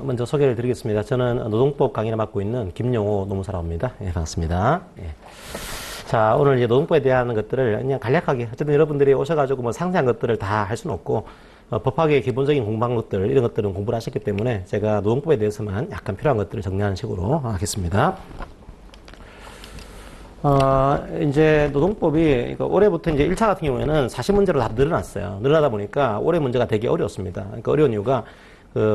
먼저 소개를 드리겠습니다. 저는 노동법 강의를 맡고 있는 김용호 노무사라고 합니다. 예, 반갑습니다. 예. 자, 오늘 이제 노동법에 대한 것들을 그냥 간략하게, 어쨌든 여러분들이 오셔가지고 뭐 상세한 것들을 다 할 수는 없고, 법학의 기본적인 공부한 것들, 이런 것들은 공부를 하셨기 때문에 제가 노동법에 대해서만 약간 필요한 것들을 정리하는 식으로 하겠습니다. 이제 노동법이, 올해부터 이제 1차 같은 경우에는 40문제로 다 늘어났어요. 늘어나다 보니까 올해 문제가 되게 어려웠습니다. 그러니까 어려운 이유가,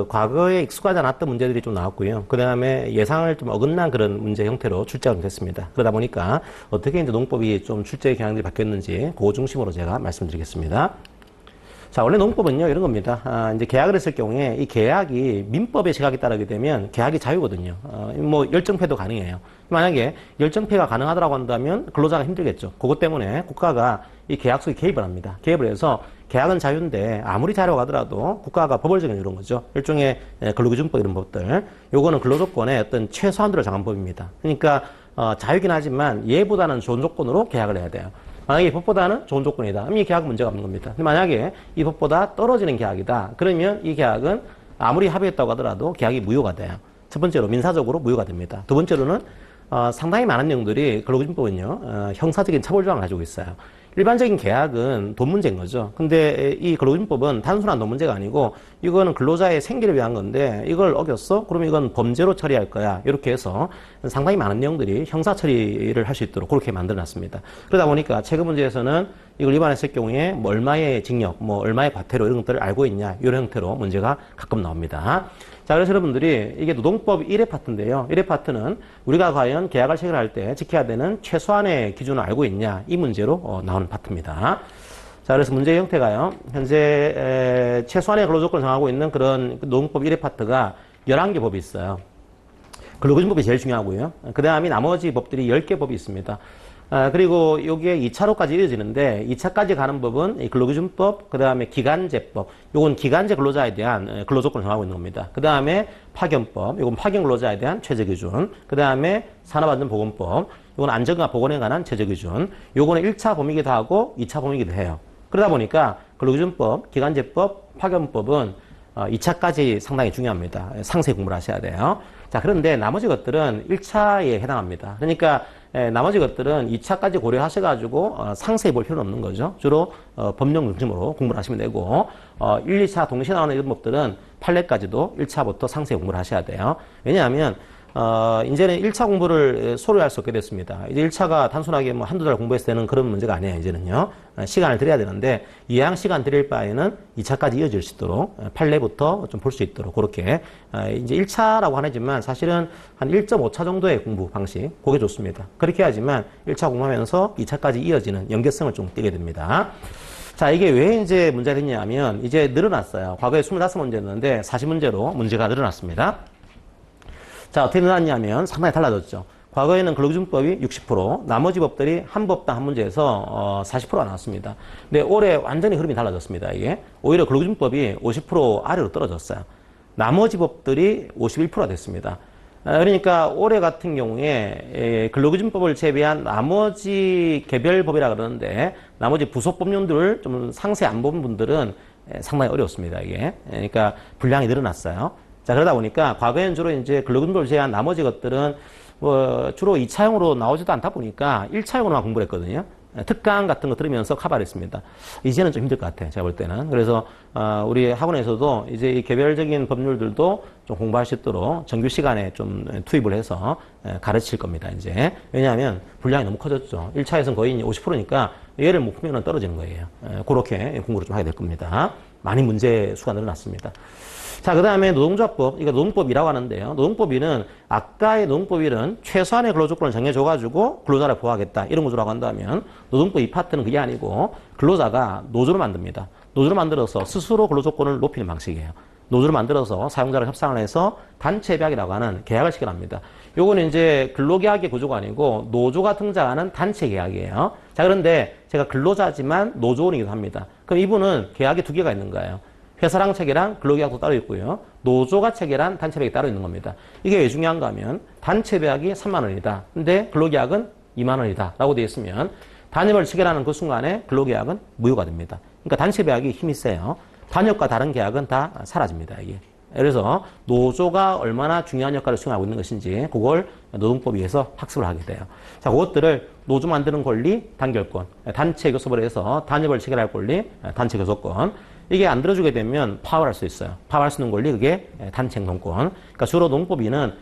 과거에 익숙하지 않았던 문제들이 좀 나왔고요. 그 다음에 예상을 좀 어긋난 그런 문제 형태로 출제가 됐습니다. 그러다 보니까 어떻게 이제 노동법이 좀 출제 경향들이 바뀌었는지 그거 중심으로 제가 말씀드리겠습니다. 자, 원래 노동법은요, 이런 겁니다. 이제 계약을 했을 경우에 이 계약이 민법의 시각에 따르게 되면 계약이 자유거든요. 뭐, 열정폐도 가능해요. 만약에 열정폐가 가능하다고 한다면 근로자가 힘들겠죠. 그것 때문에 국가가 이 계약 속에 개입을 합니다. 개입을 해서 계약은 자유인데 아무리 자유라고 하더라도 국가가 법을 정해 주는 거죠. 일종의 근로기준법 이런 법들. 요거는 근로조건의 어떤 최소한도를 정한 법입니다. 그러니까, 자유긴 하지만 얘보다는 좋은 조건으로 계약을 해야 돼요. 만약에 이 법보다는 좋은 조건이다. 그럼 이 계약은 문제가 없는 겁니다. 근데 만약에 이 법보다 떨어지는 계약이다. 그러면 이 계약은 아무리 합의했다고 하더라도 계약이 무효가 돼요. 첫 번째로 민사적으로 무효가 됩니다. 두 번째로는 상당히 많은 내용들이 근로기준법은요, 형사적인 처벌 조항을 가지고 있어요. 일반적인 계약은 돈 문제인 거죠. 근데 이 근로기준법은 단순한 돈 문제가 아니고 이거는 근로자의 생계를 위한 건데 이걸 어겼어? 그러면 이건 범죄로 처리할 거야. 이렇게 해서 상당히 많은 내용들이 형사 처리를 할 수 있도록 그렇게 만들어놨습니다. 그러다 보니까 최근 문제에서는 이걸 위반했을 경우에 뭐 얼마의 징역, 뭐 얼마의 과태료 이런 것들을 알고 있냐 이런 형태로 문제가 가끔 나옵니다. 자, 그래서 여러분들이 이게 노동법 1회 파트인데요. 1회 파트는 우리가 과연 계약을 체결할 때 지켜야 되는 최소한의 기준을 알고 있냐 이 문제로 나오는 파트입니다. 자, 그래서 문제의 형태가요. 현재 최소한의 근로조건을 정하고 있는 그런 노동법 1회 파트가 11개 법이 있어요. 근로기준법이 제일 중요하고요. 그 다음에 나머지 법들이 10개 법이 있습니다. 그리고 여기에 2차로까지 이어지는데 2차까지 가는 법은 이 근로기준법, 그 다음에 기간제법, 요건 기간제 근로자에 대한 근로조건을 정하고 있는 겁니다. 그 다음에 파견법, 요건 파견 근로자에 대한 최저기준, 그 다음에 산업안전보건법, 요건 안전과 보건에 관한 최저기준, 요거는 1차 범위이기도 하고 2차 범위이기도 해요. 그러다 보니까 근로기준법, 기간제법, 파견법은 2차까지 상당히 중요합니다. 상세 공부를 하셔야 돼요. 자, 그런데 나머지 것들은 1차에 해당합니다. 그러니까 나머지 것들은 2차까지 고려하셔가지고 상세히 볼 필요는 없는 거죠. 주로 법령 중심으로 공부를 하시면 되고 1, 2차 동시에 나오는 이런 법들은 판례까지도 1차부터 상세히 공부를 하셔야 돼요. 왜냐하면 이제는 1차 공부를 소홀히 할 수 없게 됐습니다. 이제 1차가 단순하게 뭐 한두 달 공부해서 되는 그런 문제가 아니에요, 이제는요. 시간을 들여야 되는데, 이왕 시간 들일 바에는 2차까지 이어질 수 있도록, 판례부터 좀 볼 수 있도록, 그렇게, 이제 1차라고 하지만 사실은 한 1.5차 정도의 공부 방식, 그게 좋습니다. 그렇게 해야지만 1차 공부하면서 2차까지 이어지는 연계성을 좀 띄게 됩니다. 자, 이게 왜 이제 문제가 됐냐면, 이제 늘어났어요. 과거에 25문제였는데 40문제로 문제가 늘어났습니다. 자, 어떻게 늘어났냐면 상당히 달라졌죠. 과거에는 근로기준법이 60%, 나머지 법들이 한 법당 한 문제에서 40%가 나왔습니다. 근데 올해 완전히 흐름이 달라졌습니다. 이게 오히려 근로기준법이 50% 아래로 떨어졌어요. 나머지 법들이 51%가 됐습니다. 그러니까 올해 같은 경우에 근로기준법을 제외한 나머지 개별법이라 그러는데 나머지 부속법령들을 좀 상세히 안 본 분들은 상당히 어렵습니다. 이게 그러니까 분량이 늘어났어요. 자, 그러다 보니까 과거에는 주로 이제 근로기준법을 제외한 나머지 것들은 뭐 주로 2차형으로 나오지도 않다 보니까 1차형으로만 공부를 했거든요. 특강 같은 거 들으면서 커버를 했습니다. 이제는 좀 힘들 것 같아요. 제가 볼 때는. 그래서 우리 학원에서도 이제 이 개별적인 법률들도 좀 공부할 수 있도록 정규 시간에 좀 투입을 해서 가르칠 겁니다. 이제. 왜냐하면 분량이 너무 커졌죠. 1차에서는 거의 50%니까 얘를 못 풀면 떨어지는 거예요. 그렇게 공부를 좀 하게 될 겁니다. 많이 문제 수가 늘어났습니다. 자, 그 다음에 노동조합법, 이거 노동법이라고 하는데요. 노동법위는 아까의 노동법위는 최소한의 근로조건을 정해줘가지고 근로자를 보호하겠다 이런 구조라고 한다면 노동법 2파트는 그게 아니고 근로자가 노조를 만듭니다. 노조를 만들어서 스스로 근로조건을 높이는 방식이에요. 노조를 만들어서 사용자를 협상을 해서 단체계약이라고 하는 계약을 시켜납니다. 요거는 이제 근로계약의 구조가 아니고 노조가 등장하는 단체계약이에요. 자, 그런데 제가 근로자지만 노조원이기도 합니다. 그럼 이분은 계약이 두 개가 있는 거예요. 회사랑 체계랑 근로계약도 따로 있고요. 노조가 체계란 단체계약이 따로 있는 겁니다. 이게 왜 중요한가 하면 단체계약이 3만 원이다. 근데 근로계약은 2만 원이다. 라고 되어 있으면 단협을 체결하는 그 순간에 근로계약은 무효가 됩니다. 그러니까 단체계약이 힘이 세요. 단협과 다른 계약은 다 사라집니다. 이게. 그래서 노조가 얼마나 중요한 역할을 수행하고 있는 것인지 그걸 노동법위에서 학습을 하게 돼요. 자, 그것들을 노조 만드는 권리, 단결권, 단체 교섭을 해서 단협을 체결할 권리, 단체 교섭권. 이게 안 들어주게 되면 파업할 수 있어요. 파업할 수 있는 권리, 그게 단체 행동권. 그러니까 주로 노동법위는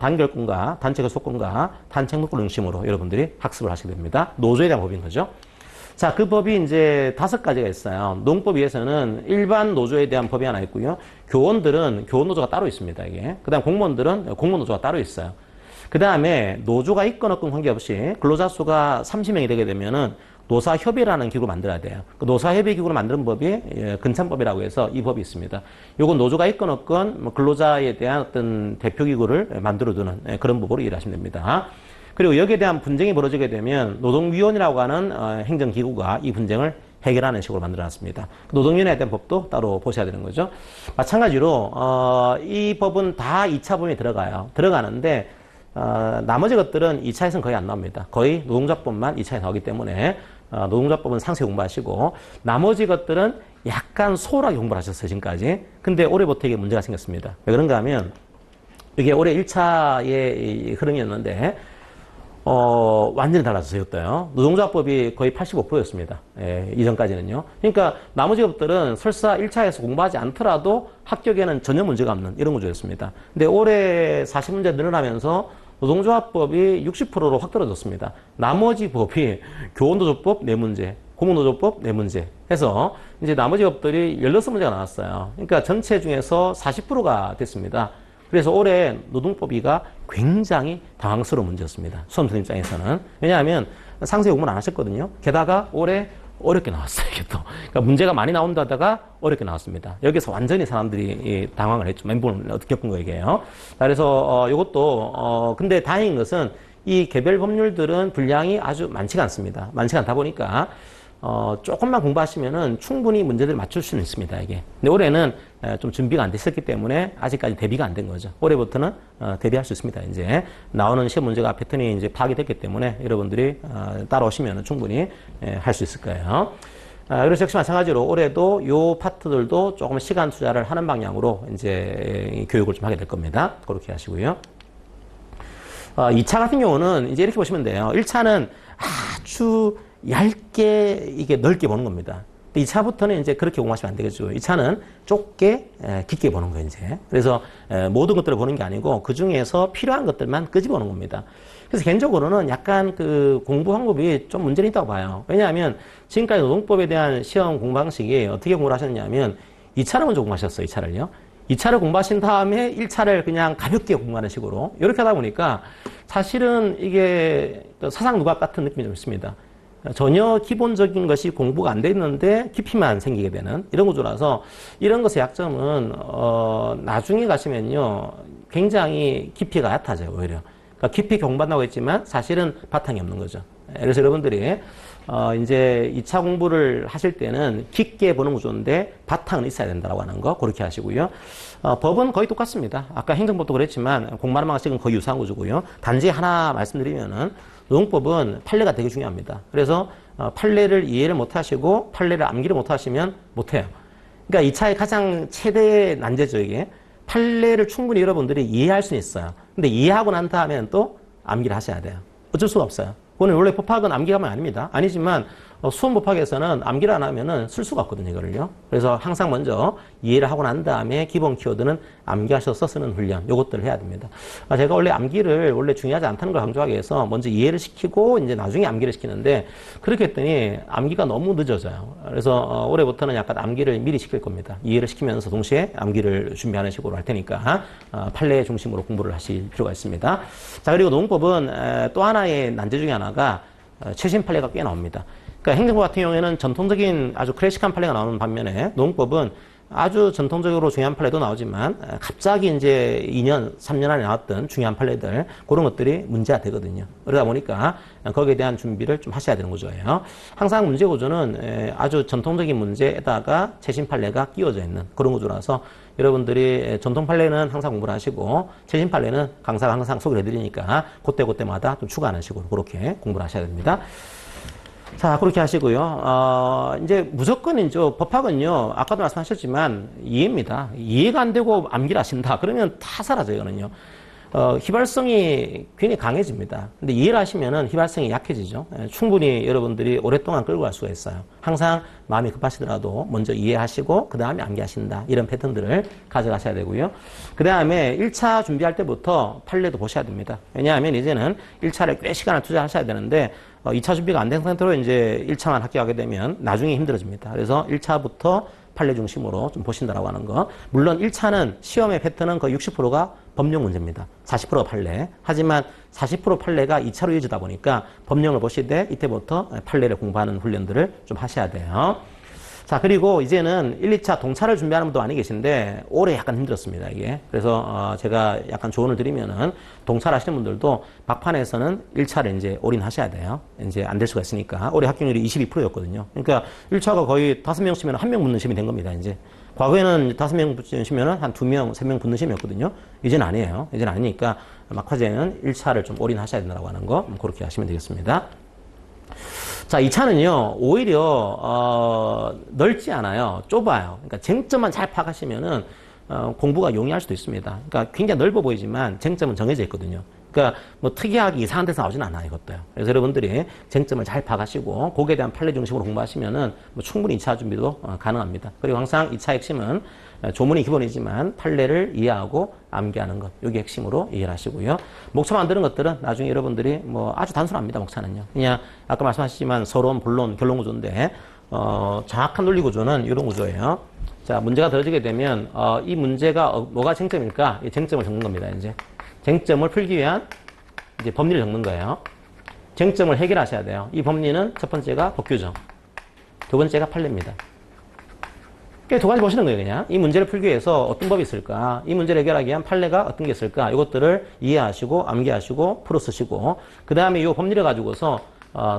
단결권과 단체 교섭권과 단체 행동권을 중심으로 여러분들이 학습을 하시게 됩니다. 노조에 대한 법인 거죠. 자, 그 법이 이제 5가지가 있어요. 노동법위에서는 일반 노조에 대한 법이 하나 있고요. 교원들은 교원노조가 따로 있습니다, 이게. 그 다음 공무원들은 공무원노조가 따로 있어요. 그 다음에 노조가 있건 없건 관계없이 근로자 수가 30명이 되게 되면은 노사협의라는 기구를 만들어야 돼요. 그 노사협의 기구를 만드는 법이 근참법이라고 해서 이 법이 있습니다. 요건 노조가 있건 없건 근로자에 대한 어떤 대표기구를 만들어두는 그런 법으로 이해하시면 됩니다. 그리고 여기에 대한 분쟁이 벌어지게 되면 노동위원회라고 하는 행정기구가 이 분쟁을 해결하는 식으로 만들어놨습니다. 노동위원회에 대한 법도 따로 보셔야 되는 거죠. 마찬가지로 이 법은 다 2차 법에 들어가요. 들어가는데 나머지 것들은 2차에서는 거의 안 나옵니다. 거의 노동자법만 2차에 나오기 때문에 노동자법은 상세 공부하시고 나머지 것들은 약간 소홀하게 공부를 하셨어요, 지금까지. 근데 올해부터 이게 문제가 생겼습니다. 왜 그런가 하면 이게 올해 1차의 흐름이었는데 완전히 달라졌어요, 이것도요. 노동자법이 거의 85%였습니다. 이전까지는요. 그러니까 나머지 법들은 설사 1차에서 공부하지 않더라도 합격에는 전혀 문제가 없는 이런 구조였습니다. 근데 올해 40문제 늘어나면서 노동조합법이 60%로 확 떨어졌습니다. 나머지 법이 교원노조법 4문제, 공무노조법 4문제 해서 이제 나머지 법들이 16문제가 나왔어요. 그러니까 전체 중에서 40%가 됐습니다. 그래서 올해 노동법위가 굉장히 당황스러운 문제였습니다. 수험생 입장에서는. 왜냐하면 상세 공부를 안 하셨거든요. 게다가 올해 어렵게 나왔어요, 이게 또. 그러니까 문제가 많이 나온다다가 어렵게 나왔습니다. 여기서 완전히 사람들이 당황을 했죠. 멘붕을 어떻게 겪은 거예요. 그래서 이것도 근데 다행인 것은 이 개별 법률들은 분량이 아주 많지가 않습니다. 많지가 않다 보니까 조금만 공부하시면은 충분히 문제들을 맞출 수는 있습니다, 이게. 근데 올해는 좀 준비가 안 됐었기 때문에 아직까지 대비가 안 된 거죠. 올해부터는 대비할 수 있습니다, 이제. 나오는 시험 문제가 패턴이 이제 파악이 됐기 때문에 여러분들이 따라오시면 충분히 할 수 있을 거예요. 그래서 역시 마찬가지로 올해도 요 파트들도 조금 시간 투자를 하는 방향으로 이제 교육을 좀 하게 될 겁니다. 그렇게 하시고요. 2차 같은 경우는 이제 이렇게 보시면 돼요. 1차는 아주 얇게 이게 넓게 보는 겁니다. 2차부터는 이제 그렇게 공부하시면 안 되겠죠. 2차는 좁게 깊게 보는 거예요, 이제. 그래서 모든 것들을 보는 게 아니고 그 중에서 필요한 것들만 끄집어보는 겁니다. 그래서 개인적으로는 약간 그 공부 방법이 좀 문제는 있다고 봐요. 왜냐하면 지금까지 노동법에 대한 시험 공부 방식이 어떻게 공부를 하셨냐면 2차를 먼저 공부하셨어요, 2차를요. 2차를 공부하신 다음에 1차를 그냥 가볍게 공부하는 식으로 이렇게 하다 보니까 사실은 이게 사상 누각 같은 느낌이 좀 있습니다. 전혀 기본적인 것이 공부가 안 돼 있는데 깊이만 생기게 되는 이런 구조라서 이런 것의 약점은 나중에 가시면요 굉장히 깊이가 얕아져요, 오히려. 그러니까 깊이 공부한다고 했지만 사실은 바탕이 없는 거죠. 그래서 여러분들이 이제 2차 공부를 하실 때는 깊게 보는 구조인데 바탕은 있어야 된다고 하는 거 그렇게 하시고요. 법은 거의 똑같습니다. 아까 행정법도 그랬지만 공부하는 방식은 거의 유사한 구조고요. 단지 하나 말씀드리면은 노동법은 판례가 되게 중요합니다. 그래서 판례를 이해를 못 하시고 판례를 암기를 못 하시면 못 해요. 그러니까 2차의 가장 최대의 난제죠, 이게. 판례를 충분히 여러분들이 이해할 수는 있어요. 근데 이해하고 난 다음에는 또 암기를 하셔야 돼요. 어쩔 수가 없어요. 그거는 원래 법학은 암기하면 아닙니다. 아니지만 수험 법학에서는 암기를 안 하면은 쓸 수가 없거든요, 이거를요. 그래서 항상 먼저 이해를 하고 난 다음에 기본 키워드는 암기하셔서 쓰는 훈련, 요것들을 해야 됩니다. 제가 원래 암기를 원래 중요하지 않다는 걸 강조하기 위해서 먼저 이해를 시키고 이제 나중에 암기를 시키는데 그렇게 했더니 암기가 너무 늦어져요. 그래서 올해부터는 약간 암기를 미리 시킬 겁니다. 이해를 시키면서 동시에 암기를 준비하는 식으로 할 테니까 판례 중심으로 공부를 하실 필요가 있습니다. 자, 그리고 노동법은 또 하나의 난제 중에 하나가 최신 판례가 꽤 나옵니다. 그러니까 행정법 같은 경우에는 전통적인 아주 클래식한 판례가 나오는 반면에 노동법은 아주 전통적으로 중요한 판례도 나오지만 갑자기 이제 2년, 3년 안에 나왔던 중요한 판례들 그런 것들이 문제가 되거든요. 그러다 보니까 거기에 대한 준비를 좀 하셔야 되는 구조예요. 항상 문제 구조는 아주 전통적인 문제에다가 최신 판례가 끼워져 있는 그런 구조라서 여러분들이 전통 판례는 항상 공부를 하시고 최신 판례는 강사가 항상 소개를 해드리니까 그때마다 좀 추가하는 식으로 그렇게 공부를 하셔야 됩니다. 자, 그렇게 하시고요. 이제 무조건 이제 법학은요, 아까도 말씀하셨지만 이해입니다. 이해가 안 되고 암기를 하신다. 그러면 다 사라져요, 이거는요. 휘발성이 굉장히 강해집니다. 근데 이해를 하시면은 휘발성이 약해지죠. 충분히 여러분들이 오랫동안 끌고 갈 수가 있어요. 항상 마음이 급하시더라도 먼저 이해하시고 그 다음에 암기하신다. 이런 패턴들을 가져가셔야 되고요. 그 다음에 1차 준비할 때부터 판례도 보셔야 됩니다. 왜냐하면 이제는 1차를 꽤 시간을 투자하셔야 되는데 2차 준비가 안 된 상태로 이제 1차만 합격하게 되면 나중에 힘들어집니다. 그래서 1차부터 판례 중심으로 좀 보신다라고 하는 거. 물론 1차는 시험의 패턴은 거의 60%가 법령 문제입니다. 40%가 판례. 하지만 40% 판례가 2차로 이어지다 보니까 법령을 보시되 이때부터 판례를 공부하는 훈련들을 좀 하셔야 돼요. 자, 그리고 이제는 1, 2차 동차를 준비하는 분도 많이 계신데 올해 약간 힘들었습니다, 이게. 그래서 제가 약간 조언을 드리면은 동차를 하시는 분들도 막판에서는 1차를 이제 올인하셔야 돼요. 이제 안 될 수가 있으니까. 올해 합격률이 22%였거든요. 그러니까 1차가 거의 5명 치면 1명 붙는 시험이 된 겁니다, 이제. 과거에는 5명 붙는 시면은 한 2명, 3명 붙는 시험이었거든요. 이제는 아니에요. 이제는 아니니까 막화제는 1차를 좀 올인하셔야 된다고 하는 거, 그렇게 하시면 되겠습니다. 자, 2차는요, 오히려, 넓지 않아요. 좁아요. 그러니까 쟁점만 잘 파악하시면은, 공부가 용이할 수도 있습니다. 그러니까 굉장히 넓어 보이지만 쟁점은 정해져 있거든요. 그러니까 뭐 특이하게 이상한 데서 나오진 않아요, 이것도요. 그래서 여러분들이 쟁점을 잘 파악하시고, 거기에 대한 판례 중심으로 공부하시면은 뭐 충분히 2차 준비도 가능합니다. 그리고 항상 2차 핵심은 조문이 기본이지만 판례를 이해하고 암기하는 것. 이게 핵심으로 이해를 하시고요. 목차 만드는 것들은 나중에 여러분들이 뭐 아주 단순합니다, 목차는요. 그냥 아까 말씀하셨지만 서론, 본론, 결론 구조인데, 정확한 논리 구조는 이런 구조예요. 자, 문제가 더해지게 되면, 이 문제가 뭐가 쟁점일까? 이 쟁점을 적는 겁니다, 이제. 쟁점을 풀기 위한 이제 법리를 적는 거예요. 쟁점을 해결하셔야 돼요. 이 법리는 첫 번째가 법규정, 두 번째가 판례입니다. 두 가지 보시는 거예요, 그냥. 이 문제를 풀기 위해서 어떤 법이 있을까? 이 문제를 해결하기 위한 판례가 어떤 게 있을까? 이것들을 이해하시고, 암기하시고, 풀어 쓰시고, 그 다음에 이 법리를 가지고서,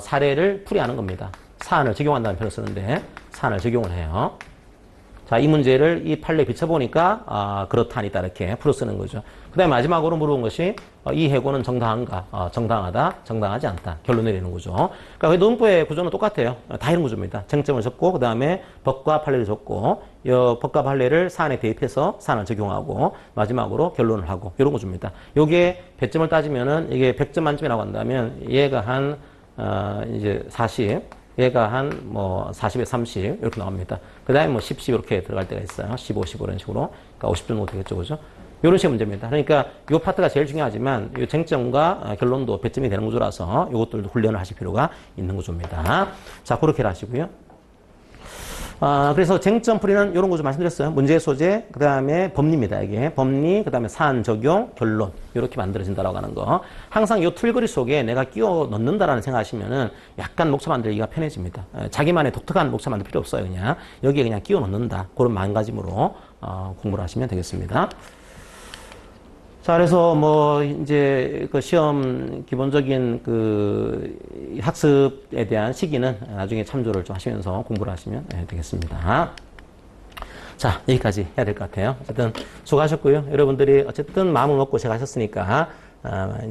사례를 풀이하는 겁니다. 사안을 적용한다는 표현을 쓰는데, 사안을 적용을 해요. 자, 이 문제를 이 판례에 비춰보니까, 그렇다, 아니다, 이렇게 풀어 쓰는 거죠. 그 다음에 마지막으로 물어본 것이, 이 해고는 정당한가? 정당하다, 정당하지 않다. 결론 내리는 거죠. 그러니까 노동법의 구조는 똑같아요. 다 이런 구조입니다. 쟁점을 적고, 그 다음에 법과 판례를 적고, 이 법과 판례를 사안에 대입해서 사안을 적용하고, 마지막으로 결론을 하고, 이런 구조입니다. 요게 100점을 따지면은, 이게 100점 만점이라고 한다면, 얘가 한, 이제 40, 얘가 한, 40에 30, 이렇게 나옵니다. 그 다음에 10, 10 이렇게 들어갈 때가 있어요. 15, 15 이런 식으로. 그러니까 50 정도 되겠죠, 그죠? 이런 식의 문제입니다. 그러니까 이 파트가 제일 중요하지만, 이 쟁점과 결론도 배점이 되는 구조라서, 이것들도 훈련을 하실 필요가 있는 구조입니다. 자, 그렇게 하시고요. 그래서 쟁점 풀이는 이런 구조 말씀드렸어요. 문제 소재, 그 다음에 법리입니다. 이게 법리, 그 다음에 사안 적용, 결론 이렇게 만들어진다라고 하는 거. 항상 이 틀거리 속에 내가 끼워 넣는다라는 생각하시면은 약간 목차 만들기가 편해집니다. 자기만의 독특한 목차 만들 필요 없어요. 그냥 여기에 그냥 끼워 넣는다. 그런 마음가짐으로 공부를 하시면 되겠습니다. 자, 그래서 이제 그 시험 기본적인 그 학습에 대한 시기는 나중에 참조를 좀 하시면서 공부를 하시면 되겠습니다. 자, 여기까지 해야 될 것 같아요. 어쨌든 수고하셨고요. 여러분들이 어쨌든 마음을 먹고 시작하셨으니까,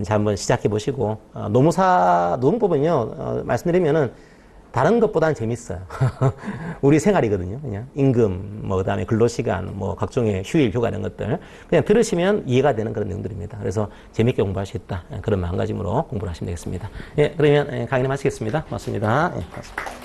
이제 한번 시작해 보시고, 노동법은요, 말씀드리면은 다른 것보다는 재밌어요. 우리 생활이거든요. 그냥 임금, 그 다음에 근로시간, 각종의 휴일, 휴가 이런 것들 그냥 들으시면 이해가 되는 그런 내용들입니다. 그래서 재밌게 공부할 수 있다. 그런 마음가짐으로 공부를 하시면 되겠습니다. 예, 그러면 강의 마치겠습니다. 고맙습니다. 예, 고맙습니다.